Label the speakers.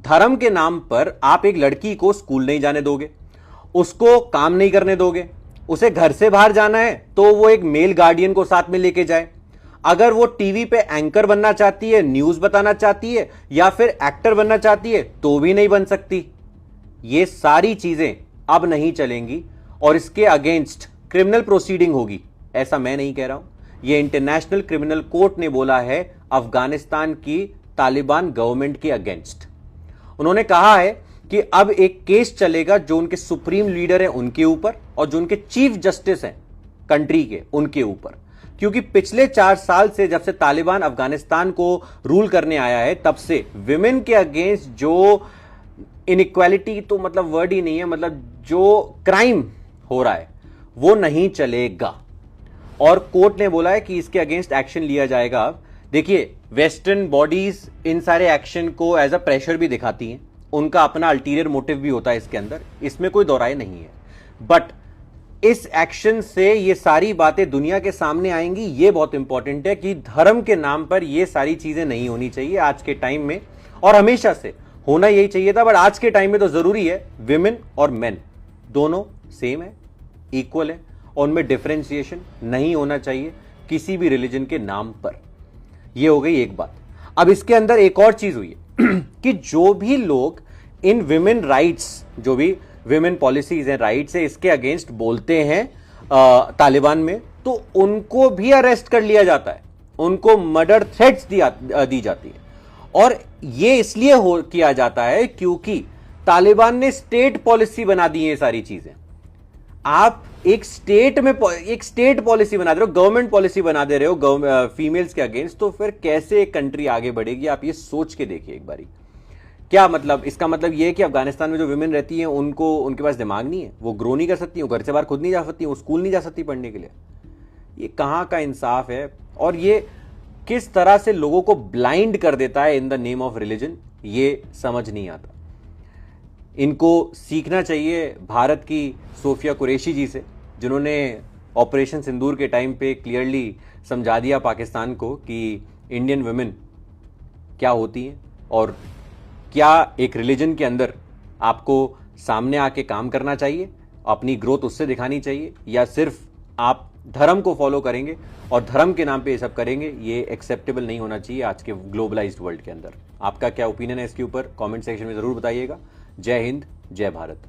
Speaker 1: धर्म के नाम पर आप एक लड़की को स्कूल नहीं जाने दोगे, उसको काम नहीं करने दोगे, उसे घर से बाहर जाना है तो वो एक मेल गार्डियन को साथ में लेके जाए। अगर वो टीवी पे एंकर बनना चाहती है, न्यूज बताना चाहती है या फिर एक्टर बनना चाहती है तो भी नहीं बन सकती। ये सारी चीजें अब नहीं चलेंगी और इसके अगेंस्ट क्रिमिनल प्रोसीडिंग होगी। ऐसा मैं नहीं कह रहा हूं, यह इंटरनेशनल क्रिमिनल कोर्ट ने बोला है अफगानिस्तान की तालिबान गवर्नमेंट के अगेंस्ट। उन्होंने कहा है कि अब एक केस चलेगा जो उनके सुप्रीम लीडर हैं उनके ऊपर और जो उनके चीफ जस्टिस हैं कंट्री के उनके ऊपर, क्योंकि पिछले 4 साल से जब से तालिबान अफगानिस्तान को रूल करने आया है तब से विमेन के अगेंस्ट जो इनइक्वालिटी, तो मतलब वर्ड ही नहीं है, मतलब जो क्राइम हो रहा है वो नहीं चलेगा और कोर्ट ने बोला है कि इसके अगेंस्ट एक्शन लिया जाएगा। देखिए, वेस्टर्न बॉडीज इन सारे एक्शन को एज अ प्रेशर भी दिखाती हैं, उनका अपना अल्टीरियर मोटिव भी होता है इसके अंदर, इसमें कोई दोहराई नहीं है। बट इस एक्शन से ये सारी बातें दुनिया के सामने आएंगी, ये बहुत इंपॉर्टेंट है कि धर्म के नाम पर ये सारी चीजें नहीं होनी चाहिए आज के टाइम में, और हमेशा से होना यही चाहिए था। बट आज के टाइम में तो जरूरी है विमेन और मेन दोनों सेम है, इक्वल है और उनमें डिफरेंशिएशन नहीं होना चाहिए किसी भी रिलीजन के नाम पर। यह हो गई एक बात। अब इसके अंदर एक और चीज हुई है कि जो भी लोग इन विमेन राइट्स, जो भी विमेन पॉलिसीज हैं, राइट्स है, इसके अगेंस्ट बोलते हैं तालिबान में, तो उनको भी अरेस्ट कर लिया जाता है, उनको मर्डर थ्रेट्स दी जाती है। और ये इसलिए किया जाता है क्योंकि तालिबान ने स्टेट पॉलिसी बना दी है ये सारी चीजें। आप एक स्टेट पॉलिसी बना दे रहे हो, गवर्नमेंट पॉलिसी बना दे रहे हो फीमेल्स के अगेंस्ट, तो फिर कैसे एक कंट्री आगे बढ़ेगी? आप ये सोच के देखिए एक बारी। क्या मतलब? इसका मतलब ये है कि अफगानिस्तान में जो विमेन रहती हैं उनके पास दिमाग नहीं है, वो ग्रो नहीं कर सकती, वो घर से बाहर खुद नहीं जा सकती, वो स्कूल नहीं जा सकती पढ़ने के लिए। ये कहां का इंसाफ है और ये किस तरह से लोगों को ब्लाइंड कर देता है in the name of religion, ये समझ नहीं आता। इनको सीखना चाहिए भारत की सोफिया कुरैशी जी से, जिन्होंने ऑपरेशन सिंदूर के टाइम पे क्लियरली समझा दिया पाकिस्तान को कि इंडियन वुमेन क्या होती हैं और क्या एक रिलीजन के अंदर आपको सामने आके काम करना चाहिए, अपनी ग्रोथ उससे दिखानी चाहिए, या सिर्फ आप धर्म को फॉलो करेंगे और धर्म के नाम पे ये सब करेंगे। ये एक्सेप्टेबल नहीं होना चाहिए आज के ग्लोबलाइज्ड वर्ल्ड के अंदर। आपका क्या ओपिनियन है इसके ऊपर? कमेंट सेक्शन में जरूर बताइएगा। जय हिंद, जय भारत।